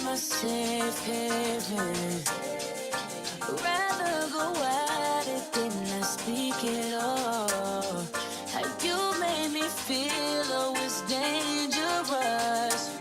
my safe haven. Rather go at it than not speak at all. How you made me feel, oh, it's dangerous.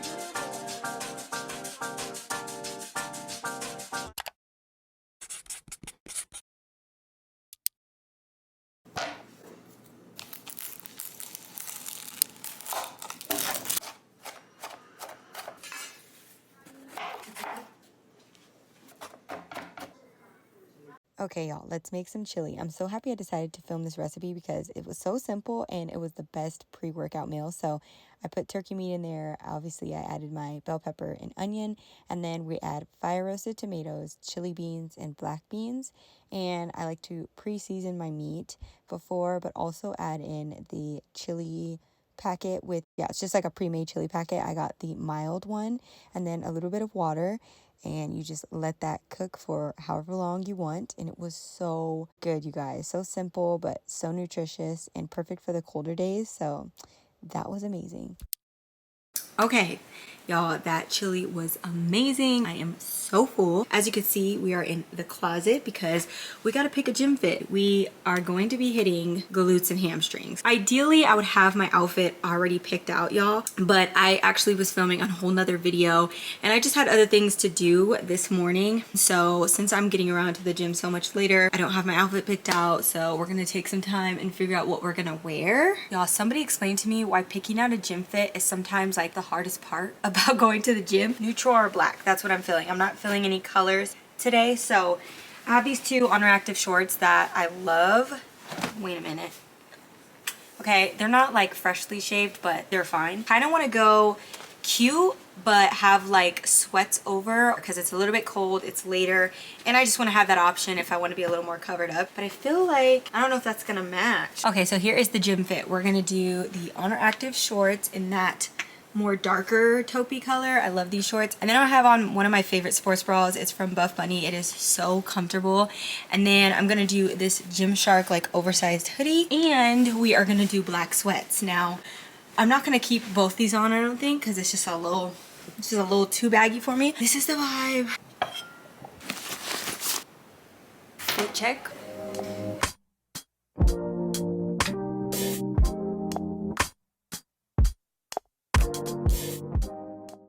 Okay, y'all, let's make some chili. I'm so happy I decided to film this recipe because it was so simple and it was the best pre-workout meal. So I put turkey meat in there. Obviously, I added my bell pepper and onion, and then we add fire roasted tomatoes, chili beans, and black beans. And I like to pre-season my meat before, but also add in the chili packet with, yeah, it's just like a pre-made chili packet. I got the mild one, and then a little bit of water, and you just let that cook for however long you want. And it was so good, you guys. So simple, but so nutritious and perfect for the colder days. So that was amazing. Okay, y'all, that chili was amazing. I am so full. As you can see, we are in the closet because we got to pick a gym fit. We are going to be hitting glutes and hamstrings. Ideally, I would have my outfit already picked out, y'all, but I actually was filming a whole nother video and I just had other things to do this morning. So since I'm getting around to the gym so much later, I don't have my outfit picked out. So we're going to take some time and figure out what we're going to wear. Y'all, somebody explained to me why picking out a gym fit is sometimes like the hardest part about going to the gym. Neutral or black, that's what I'm feeling. I'm not feeling any colors today. So I have these two Underactive shorts that I love. Wait a minute. Okay, they're not like freshly shaved, but they're fine. Kind of want to go cute but have like sweats over because it's a little bit cold, it's later, and I just want to have that option if I want to be a little more covered up. But I feel like I don't know if that's gonna match. Okay, so here is the gym fit. We're gonna do the Underactive shorts in that more darker taupey color. I love these shorts. And then I have on one of my favorite sports bras. It's from Buff Bunny. It is so comfortable. And then I'm gonna do this Gymshark like oversized hoodie, and we are gonna do black sweats. Now I'm not gonna keep both these on, I don't think, because it's just a little too baggy for me. This is the vibe. Fit check.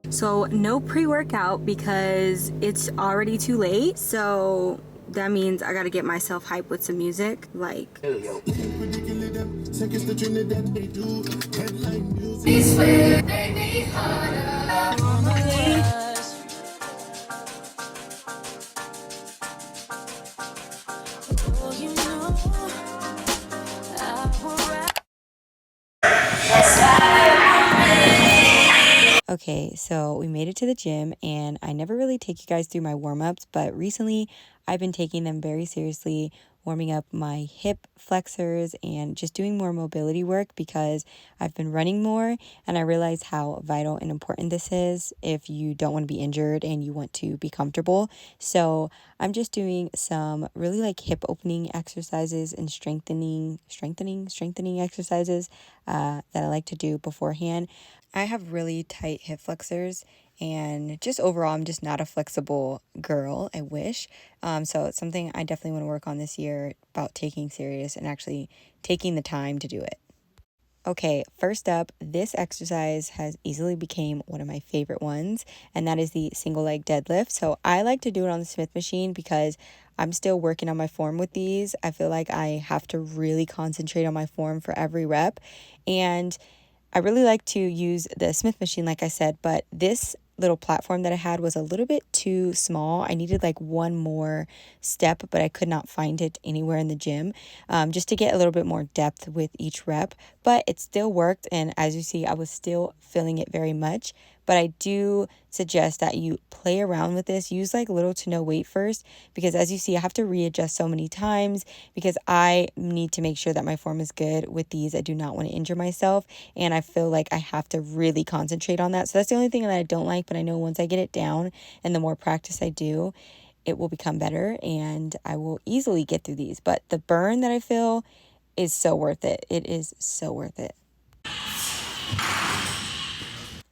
So no pre-workout because it's already too late. So that means I gotta get myself hyped with some music. Like, okay, so we made it to the gym, and I never really take you guys through my warm-ups, but recently I've been taking them very seriously, warming up my hip flexors and just doing more mobility work because I've been running more, and I realize how vital and important this is if you don't want to be injured and you want to be comfortable. So I'm just doing some really like hip opening exercises and strengthening exercises that I like to do beforehand. I have really tight hip flexors, and just overall I'm just not a flexible girl. I wish. So it's something I definitely want to work on this year, about taking serious and actually taking the time to do it. Okay, first up, this exercise has easily became one of my favorite ones, and that is the single leg deadlift. So I like to do it on the Smith machine because I'm still working on my form with these. I feel like I have to really concentrate on my form for every rep, and I really like to use the Smith machine, like I said, but this little platform that I had was a little bit too small. I needed like one more step, but I could not find it anywhere in the gym, just to get a little bit more depth with each rep. But it still worked, and as you see, I was still feeling it very much. But I do suggest that you play around with this. Use like little to no weight first, because as you see, I have to readjust so many times because I need to make sure that my form is good with these. I do not want to injure myself, and I feel like I have to really concentrate on that. So that's the only thing that I don't like, but I know once I get it down and the more practice I do, it will become better and I will easily get through these. But the burn that I feel is so worth it. It is so worth it.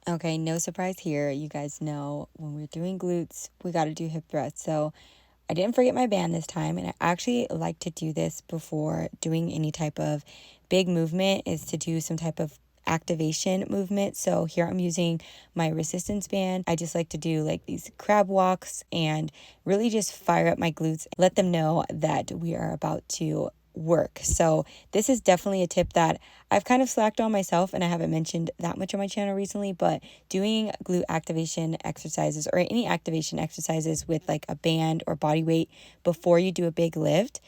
Okay, no surprise here. You guys know when we're doing glutes, we got to do hip thrusts. So I didn't forget my band this time, and I actually like to do this before doing any type of big movement, is to do some type of activation movement. So here I'm using my resistance band. I just like to do like these crab walks and really just fire up my glutes, let them know that we are about to work. So this is definitely a tip that I've kind of slacked on myself, and I haven't mentioned that much on my channel recently, but doing glute activation exercises or any activation exercises with like a band or body weight before you do a big lift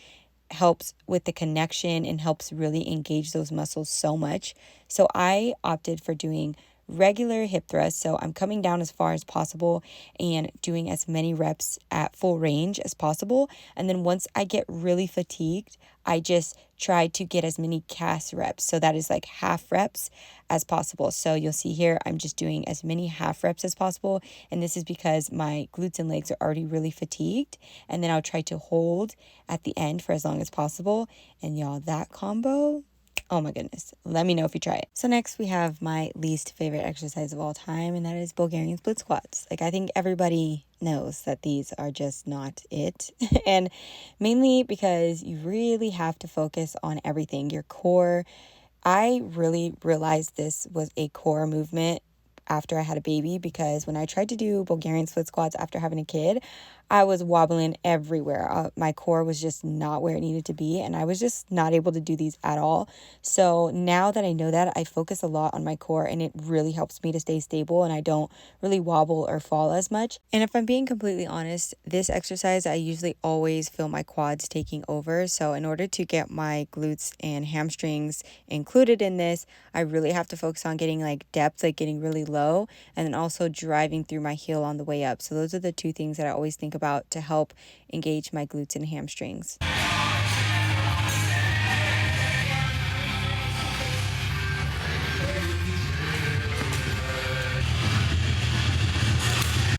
helps with the connection and helps really engage those muscles so much. So I opted for doing regular hip thrusts. So I'm coming down as far as possible and doing as many reps at full range as possible. And then once I get really fatigued, I just try to get as many cast reps. So that is like half reps as possible. So you'll see here, I'm just doing as many half reps as possible. And this is because my glutes and legs are already really fatigued. And then I'll try to hold at the end for as long as possible. And y'all, that combo, oh my goodness, let me know if you try it. So next we have my least favorite exercise of all time, and that is Bulgarian split squats. Like, I think everybody knows that these are just not it. And mainly because you really have to focus on everything, your core. I really realized this was a core movement after I had a baby, because when I tried to do Bulgarian split squats after having a kid, I was wobbling everywhere. My core was just not where it needed to be, and I was just not able to do these at all. So now that I know that, I focus a lot on my core, and it really helps me to stay stable, and I don't really wobble or fall as much. And if I'm being completely honest, this exercise, I usually always feel my quads taking over. So in order to get my glutes and hamstrings included in this, I really have to focus on getting like depth, like getting really low, and then also driving through my heel on the way up. So those are the two things that I always think about to help engage my glutes and hamstrings.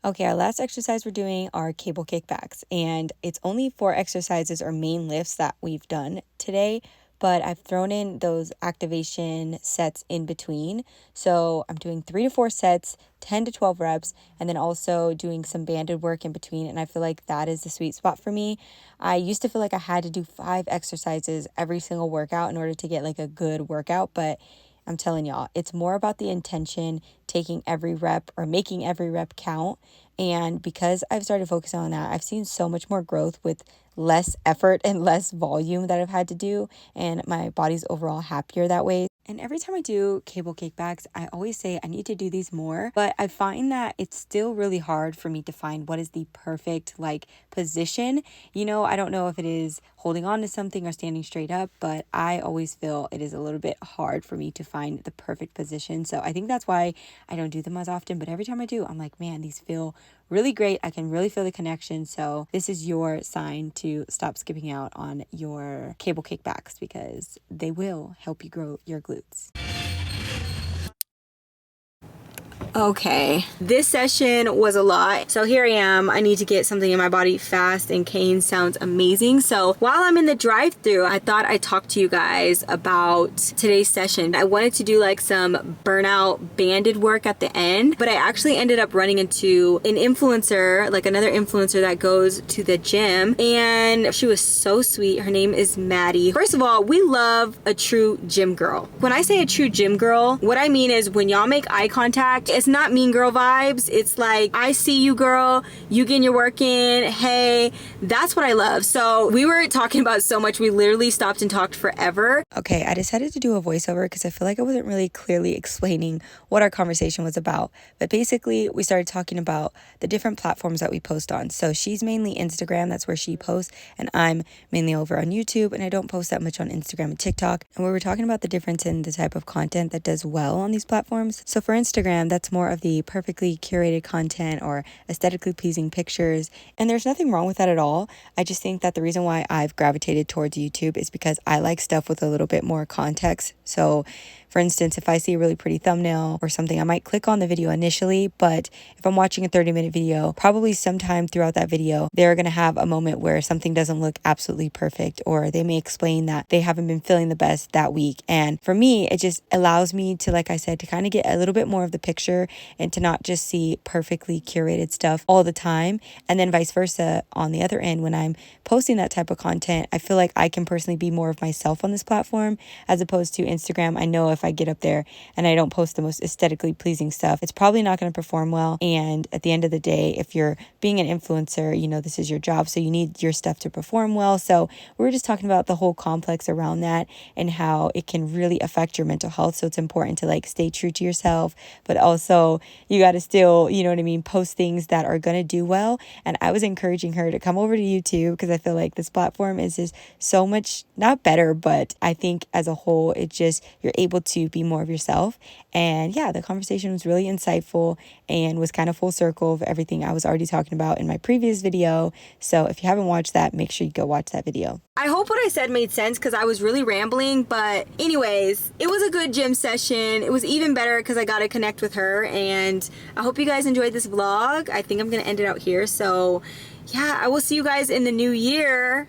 Okay, our last exercise we're doing are cable kickbacks, and it's only 4 exercises or main lifts that we've done today, but I've thrown in those activation sets in between. So I'm doing 3 to 4 sets, 10 to 12 reps, and then also doing some banded work in between, and I feel like that is the sweet spot for me. I used to feel like I had to do 5 exercises every single workout in order to get like a good workout, but I'm telling y'all, it's more about the intention, taking every rep or making every rep count. And because I've started focusing on that, I've seen so much more growth with less effort and less volume that I've had to do. And my body's overall happier that way. And every time I do cable kickbacks, I always say I need to do these more, but I find that it's still really hard for me to find what is the perfect like position. You know, I don't know if it is holding on to something or standing straight up, but I always feel it is a little bit hard for me to find the perfect position. So I think that's why I don't do them as often, but every time I do, I'm like, man, these feel really great. I can really feel the connection. So this is your sign to stop skipping out on your cable kickbacks, because they will help you grow your glutes. Okay, this session was a lot. So here I am. I need to get something in my body fast, and cane sounds amazing. So while I'm in the drive-thru, I thought I'd talk to you guys about today's session. I wanted to do like some burnout banded work at the end, but I actually ended up running into an influencer, like another influencer that goes to the gym, and she was so sweet. Her name is Maddie. First of all, we love a true gym girl. When I say a true gym girl, what I mean is when y'all make eye contact, it's not mean girl vibes. It's like, I see you, girl, you getting your work in, hey, that's what I love. So we were talking about so much, we literally stopped and talked forever. Okay, I decided to do a voiceover because I feel like I wasn't really clearly explaining what our conversation was about. But basically, we started talking about the different platforms that we post on. So she's mainly Instagram, that's where she posts, and I'm mainly over on YouTube, and I don't post that much on Instagram and TikTok. And we were talking about the difference in the type of content that does well on these platforms. So for Instagram, that's more of the perfectly curated content or aesthetically pleasing pictures. And there's nothing wrong with that at all. I just think that the reason why I've gravitated towards YouTube is because I like stuff with a little bit more context. So For instance, if I see a really pretty thumbnail or something, I might click on the video initially, but if I'm watching a 30-minute video, probably sometime throughout that video, they're going to have a moment where something doesn't look absolutely perfect, or they may explain that they haven't been feeling the best that week. And for me, it just allows me to, like I said, to kind of get a little bit more of the picture and to not just see perfectly curated stuff all the time. And then vice versa on the other end, when I'm posting that type of content, I feel like I can personally be more of myself on this platform as opposed to Instagram. I know if I get up there and I don't post the most aesthetically pleasing stuff, it's probably not going to perform well. And at the end of the day, if you're being an influencer, you know, this is your job, so you need your stuff to perform well. So we're just talking about the whole complex around that and how it can really affect your mental health. So it's important to like stay true to yourself, but also you got to still, you know what I mean, post things that are going to do well. And I was encouraging her to come over to YouTube because I feel like this platform is just so much, not better, but I think as a whole, it just, you're able to be more of yourself. And yeah, the conversation was really insightful and was kind of full circle of everything I was already talking about in my previous video. So if you haven't watched that, make sure you go watch that video. I hope what I said made sense because I was really rambling, but anyways, it was a good gym session. It was even better because I got to connect with her, and I hope you guys enjoyed this vlog. I think I'm going to end it out here. So yeah, I will see you guys in the new year.